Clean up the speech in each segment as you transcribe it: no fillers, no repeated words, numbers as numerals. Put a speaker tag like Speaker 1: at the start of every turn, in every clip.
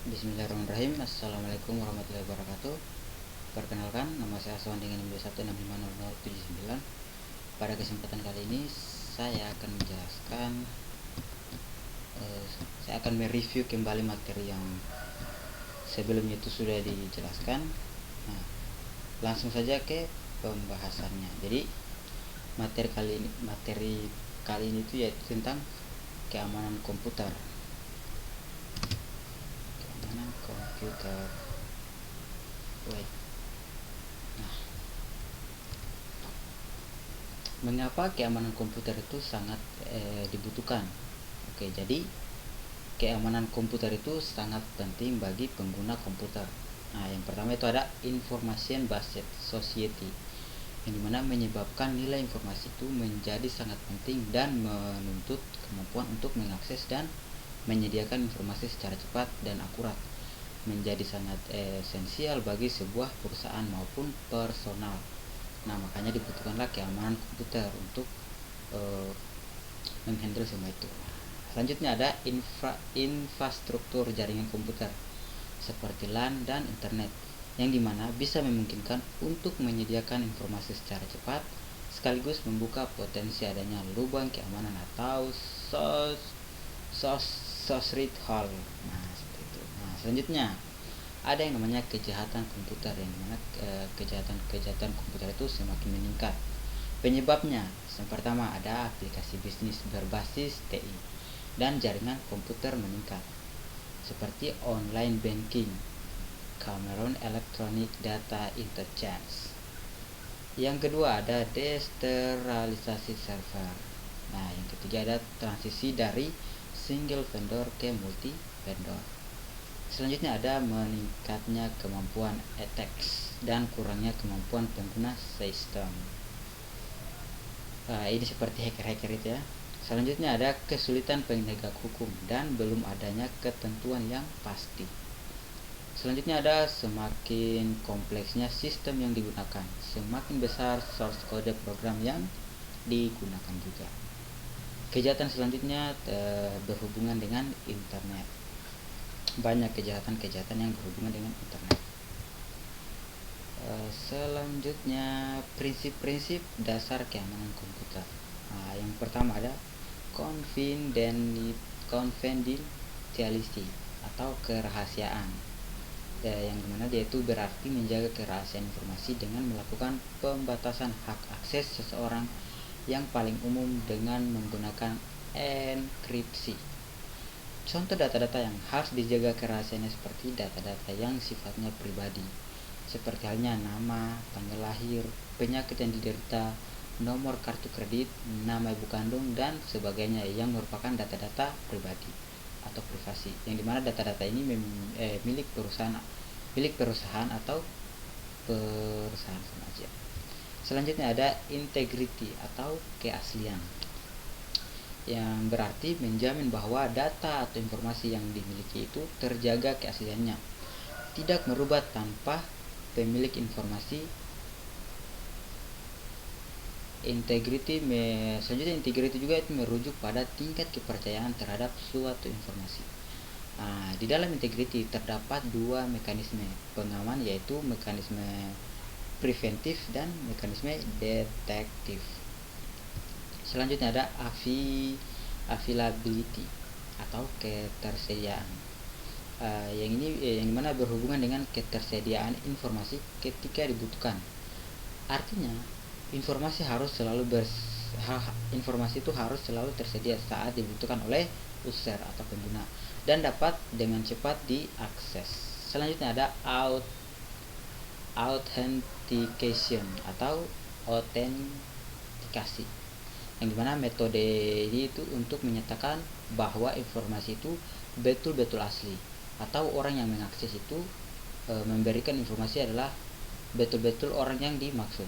Speaker 1: Bismillahirrahmanirrahim. Assalamualaikum warahmatullahi wabarakatuh. Perkenalkan, nama saya Aswan dengan NIM 1650079. Pada kesempatan kali ini saya akan menjelaskan saya akan mereview kembali materi yang sebelumnya itu sudah dijelaskan. Nah, langsung saja ke pembahasannya. Jadi materi kali ini itu yaitu tentang keamanan komputer. Nah, mengapa keamanan komputer itu sangat dibutuhkan? Oke, jadi keamanan komputer itu sangat penting bagi pengguna komputer. Nah, yang pertama itu ada information based society, yang dimana menyebabkan nilai informasi itu menjadi sangat penting dan menuntut kemampuan untuk mengakses dan menyediakan informasi secara cepat dan akurat, menjadi sangat esensial bagi sebuah perusahaan maupun personal. Nah, makanya dibutuhkanlah keamanan komputer untuk menghandle semua itu. Selanjutnya ada infrastruktur jaringan komputer seperti LAN dan internet, yang dimana bisa memungkinkan untuk menyediakan informasi secara cepat sekaligus membuka potensi adanya lubang keamanan atau source hole. Nah, seperti itu. Nah, selanjutnya ada yang namanya kejahatan komputer, yang dimana kejahatan komputer itu semakin meningkat. Penyebabnya, yang pertama ada aplikasi bisnis berbasis TI dan jaringan komputer meningkat, seperti online banking, Cameron Electronic Data Interchange. Yang kedua ada desentralisasi server. Nah, yang ketiga ada transisi dari single vendor ke multi vendor. Selanjutnya ada meningkatnya kemampuan attacks dan kurangnya kemampuan pengguna sistem. Ini seperti hacker-hacker itu ya. Selanjutnya ada kesulitan penegak hukum dan belum adanya ketentuan yang pasti. Selanjutnya ada semakin kompleksnya sistem yang digunakan, semakin besar source code program yang digunakan juga. Kejahatan selanjutnya berhubungan dengan internet. Banyak kejahatan yang berhubungan dengan internet. Selanjutnya prinsip-prinsip dasar keamanan komputer. Nah, yang pertama ada confidentiality atau kerahasiaan, yang dimana dia itu berarti menjaga kerahasiaan informasi dengan melakukan pembatasan hak akses seseorang yang paling umum dengan menggunakan enkripsi. Contoh data-data yang harus dijaga kerahasiaannya seperti data-data yang sifatnya pribadi, seperti halnya nama, tanggal lahir, penyakit yang diderita, nomor kartu kredit, nama ibu kandung, dan sebagainya, yang merupakan data-data pribadi atau privasi, yang dimana data-data ini milik perusahaan atau perusahaan saja. Selanjutnya ada integrity atau keaslian, yang berarti menjamin bahwa data atau informasi yang dimiliki itu terjaga keasliannya, tidak merubah tanpa pemilik informasi. Selanjutnya integrity juga itu merujuk pada tingkat kepercayaan terhadap suatu informasi. Nah, di dalam integrity terdapat dua mekanisme pengaman, yaitu mekanisme preventif dan mekanisme detektif. Selanjutnya ada availability atau ketersediaan, yang dimana berhubungan dengan ketersediaan informasi ketika dibutuhkan. Artinya informasi itu harus selalu tersedia saat dibutuhkan oleh user atau pengguna dan dapat dengan cepat diakses. Selanjutnya ada authentication atau autentikasi, yang dimana metode ini itu untuk menyatakan bahwa informasi itu betul-betul asli, atau orang yang mengakses itu memberikan informasi adalah betul-betul orang yang dimaksud.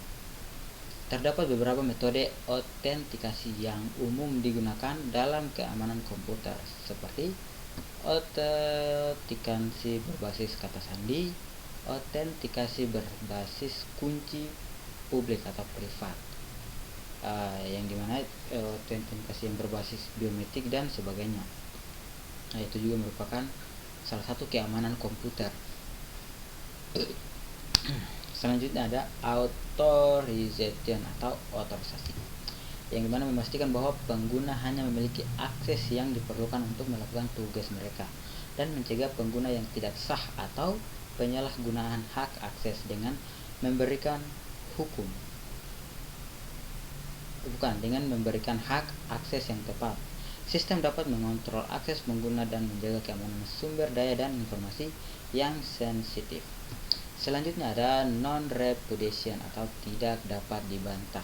Speaker 1: Terdapat beberapa metode autentikasi yang umum digunakan dalam keamanan komputer, seperti autentikasi berbasis kata sandi, autentikasi berbasis kunci publik atau privat, yang dimana autentikasi yang berbasis biometrik dan sebagainya. Nah, itu juga merupakan salah satu keamanan komputer. Selanjutnya ada authorization atau otorisasi, yang dimana memastikan bahwa pengguna hanya memiliki akses yang diperlukan untuk melakukan tugas mereka dan mencegah pengguna yang tidak sah atau penyalahgunaan hak akses dengan memberikan hak akses yang tepat. Sistem dapat mengontrol akses pengguna dan menjaga keamanan sumber daya dan informasi yang sensitif. Selanjutnya ada non-repudiation atau tidak dapat dibantah.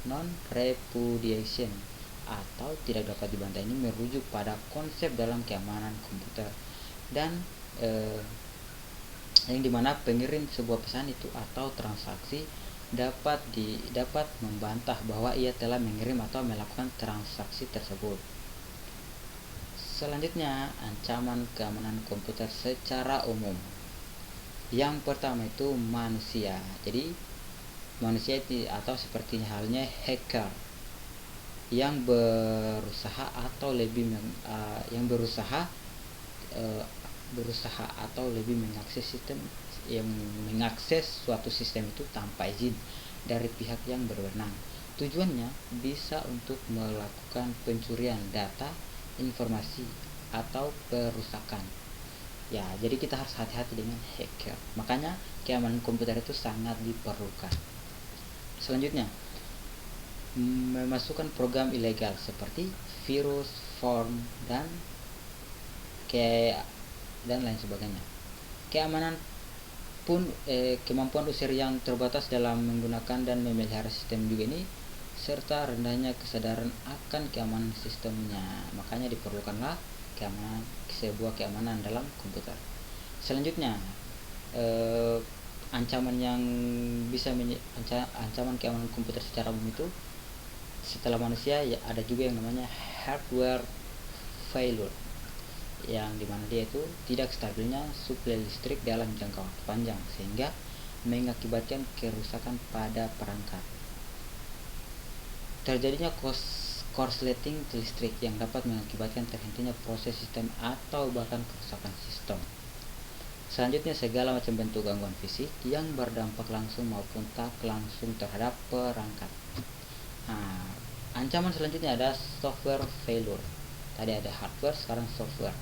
Speaker 1: Non-repudiation atau tidak dapat dibantah ini merujuk pada konsep dalam keamanan komputer dan yang dimana pengirim sebuah pesan itu atau transaksi dapat membantah bahwa ia telah mengirim atau melakukan transaksi tersebut. Selanjutnya, ancaman keamanan komputer secara umum. Yang pertama itu manusia. Jadi manusia itu atau seperti halnya hacker yang berusaha atau lebih mengakses sistem, yang mengakses suatu sistem itu tanpa izin dari pihak yang berwenang. Tujuannya bisa untuk melakukan pencurian data, informasi, atau perusakan. Ya, jadi kita harus hati-hati dengan hacker. Makanya keamanan komputer itu sangat diperlukan. Selanjutnya, memasukkan program ilegal seperti virus, form, dan lain sebagainya. Kemampuan user yang terbatas dalam menggunakan dan memelihara sistem juga ini, serta rendahnya kesadaran akan keamanan sistemnya. Makanya diperlukanlah sebuah keamanan dalam komputer. Selanjutnya, ancaman keamanan komputer secara umum itu setelah manusia ya ada juga yang namanya hardware failure, yang dimana dia itu tidak stabilnya suplai listrik dalam jangka waktu panjang sehingga mengakibatkan kerusakan pada perangkat. Terjadinya korsleting listrik yang dapat mengakibatkan terhentinya proses sistem atau bahkan kerusakan sistem. Selanjutnya, segala macam bentuk gangguan fisik yang berdampak langsung maupun tak langsung terhadap perangkat. Ancaman selanjutnya ada software failure. Tadi ada hardware, sekarang software.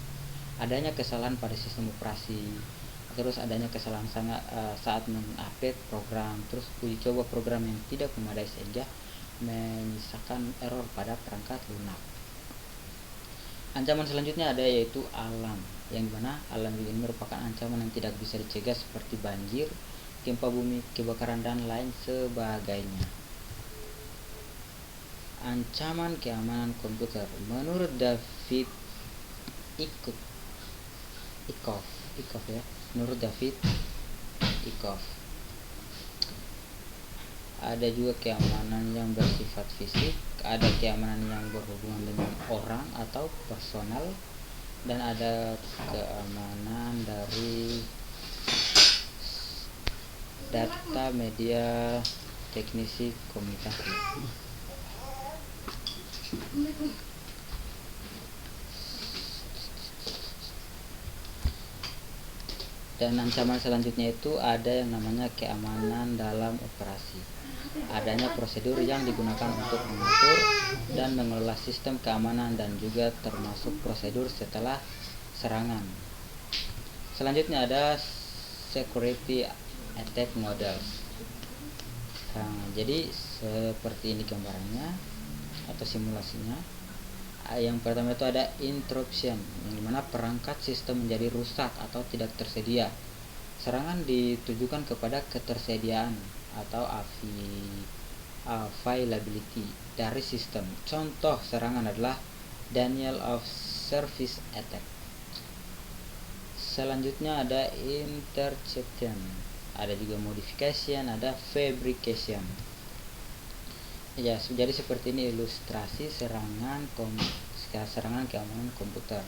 Speaker 1: Adanya kesalahan pada sistem operasi, terus adanya kesalahan saat mengupdate program, terus uji coba program yang tidak memadai sehingga menyisakan error pada perangkat lunak. Ancaman selanjutnya ada yaitu alam, yang dimana alam ini merupakan ancaman yang tidak bisa dicegah seperti banjir, gempa bumi, kebakaran, dan lain sebagainya. Ancaman keamanan komputer menurut David Ikoff, ada juga keamanan yang bersifat fisik, ada keamanan yang berhubungan dengan orang atau personal, dan ada keamanan dari data, media, teknisi, komunikasi. Dan ancaman selanjutnya itu ada yang namanya keamanan dalam operasi. Adanya prosedur yang digunakan untuk mengatur dan mengelola sistem keamanan dan juga termasuk prosedur setelah serangan. Selanjutnya ada security attack models. Jadi seperti ini gambarannya atau simulasinya. Yang pertama itu ada interruption, yang dimana perangkat sistem menjadi rusak atau tidak tersedia. Serangan ditujukan kepada ketersediaan atau availability dari sistem. Contoh serangan adalah denial of service attack. Selanjutnya ada interception, ada juga modification, ada fabrication. Ya, jadi seperti ini ilustrasi serangan keamanan komputer.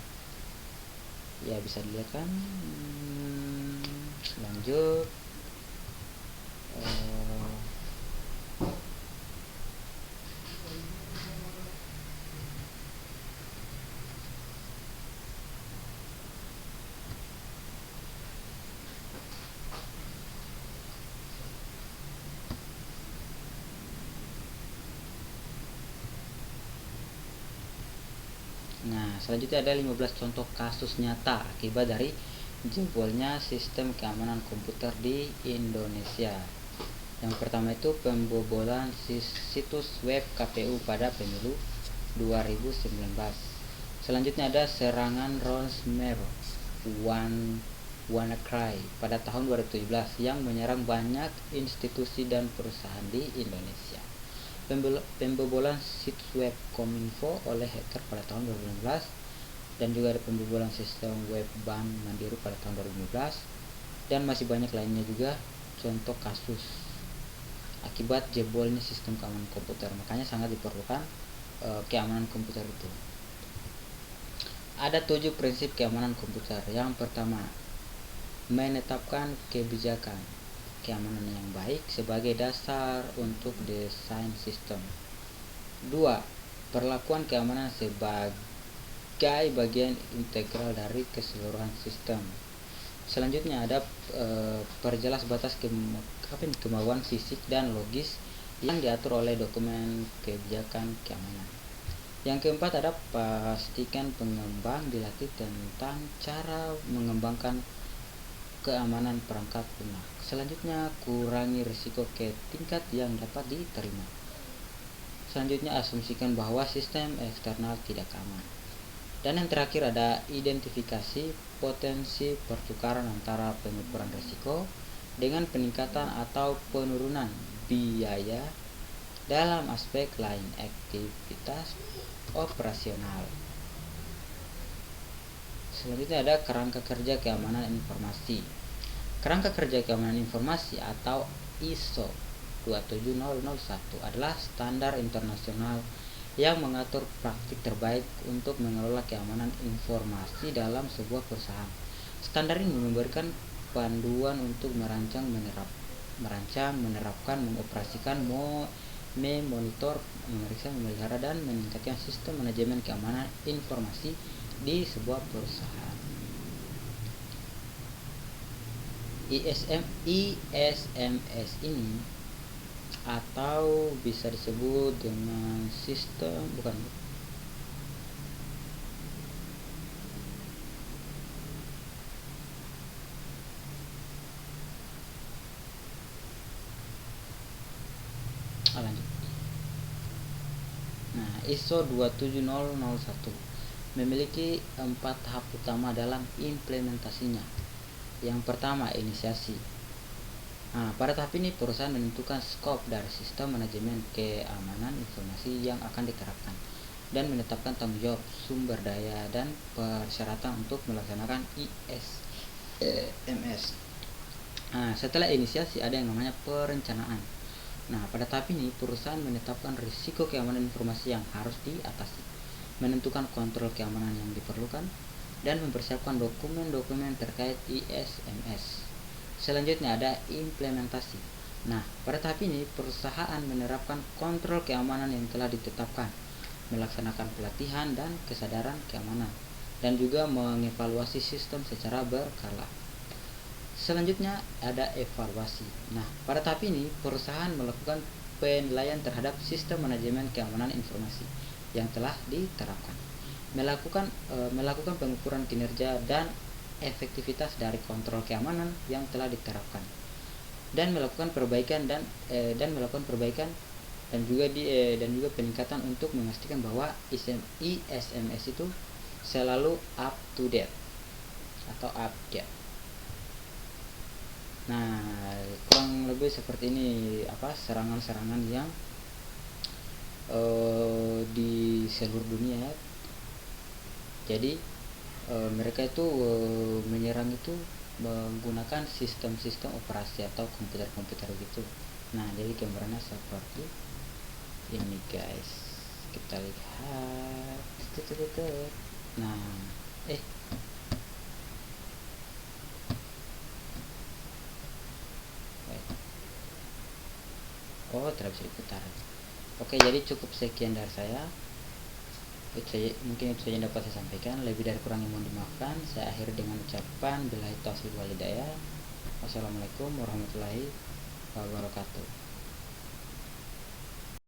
Speaker 1: Ya, bisa dilihat kan. Lanjut. Nah, selanjutnya ada 15 contoh kasus nyata akibat dari jebolnya sistem keamanan komputer di Indonesia. Yang pertama itu pembobolan situs web KPU pada pemilu 2019. Selanjutnya ada serangan ransomware WannaCry pada tahun 2017 yang menyerang banyak institusi dan perusahaan di Indonesia. Pembobolan situs web Kominfo oleh hacker pada tahun 2016, dan juga ada pembobolan sistem web Bank Mandiri pada tahun 2015, dan masih banyak lainnya juga contoh kasus akibat jebolnya sistem keamanan komputer. Makanya sangat diperlukan keamanan komputer itu. Ada 7 prinsip keamanan komputer. Yang pertama, menetapkan kebijakan keamanan yang baik sebagai dasar untuk desain sistem. 2. Perlakuan keamanan sebagai bagian integral dari keseluruhan sistem. Selanjutnya ada perjelas batas kemauan fisik dan logis yang diatur oleh dokumen kebijakan keamanan. Yang keempat ada pastikan pengembang dilatih tentang cara mengembangkan keamanan perangkat lunak. Selanjutnya, kurangi risiko ke tingkat yang dapat diterima. Selanjutnya, asumsikan bahwa sistem eksternal tidak aman. Dan yang terakhir ada identifikasi potensi pertukaran antara pengukuran risiko dengan peningkatan atau penurunan biaya dalam aspek lain aktivitas operasional. Selanjutnya ada kerangka kerja keamanan informasi. Kerangka kerja keamanan informasi atau ISO 27001 adalah standar internasional yang mengatur praktik terbaik untuk mengelola keamanan informasi dalam sebuah perusahaan. Standar ini memberikan panduan untuk merancang, menerapkan, mengoperasikan, memonitor, memeriksa, memelihara, dan meningkatkan sistem manajemen keamanan informasi di sebuah perusahaan. ISMS ini atau bisa disebut dengan sistem lanjut. Nah, ISO 27001 memiliki 4 tahap utama dalam implementasinya. Yang pertama, inisiasi. Nah, pada tahap ini perusahaan menentukan skop dari sistem manajemen keamanan informasi yang akan diterapkan dan menetapkan tanggung jawab, sumber daya, dan persyaratan untuk melaksanakan ISMS. Nah, setelah inisiasi ada yang namanya perencanaan. Nah, pada tahap ini perusahaan menetapkan risiko keamanan informasi yang harus diatasi, menentukan kontrol keamanan yang diperlukan, dan mempersiapkan dokumen-dokumen terkait ISMS. Selanjutnya ada implementasi. Nah, pada tahap ini perusahaan menerapkan kontrol keamanan yang telah ditetapkan, melaksanakan pelatihan dan kesadaran keamanan, dan juga mengevaluasi sistem secara berkala. Selanjutnya ada evaluasi. Nah, pada tahap ini perusahaan melakukan penilaian terhadap sistem manajemen keamanan informasi yang telah diterapkan, melakukan pengukuran kinerja dan efektivitas dari kontrol keamanan yang telah diterapkan, dan melakukan perbaikan dan juga peningkatan untuk memastikan bahwa ISMS itu selalu up to date atau update. Nah, kurang lebih seperti ini serangan-serangan yang di seluruh dunia. Jadi mereka itu menyerang itu menggunakan sistem-sistem operasi atau komputer-komputer gitu. Nah, jadi gambarannya seperti ini guys, kita lihat. Nah, tidak bisa diputar. Oke, jadi cukup sekian dari saya. Mungkin itu saja yang dapat saya sampaikan. Lebih dari kurangnya mohon dimaafkan. Saya akhiri dengan ucapan billahi taufiq wal hidayah. Wassalamualaikum warahmatullahi wabarakatuh.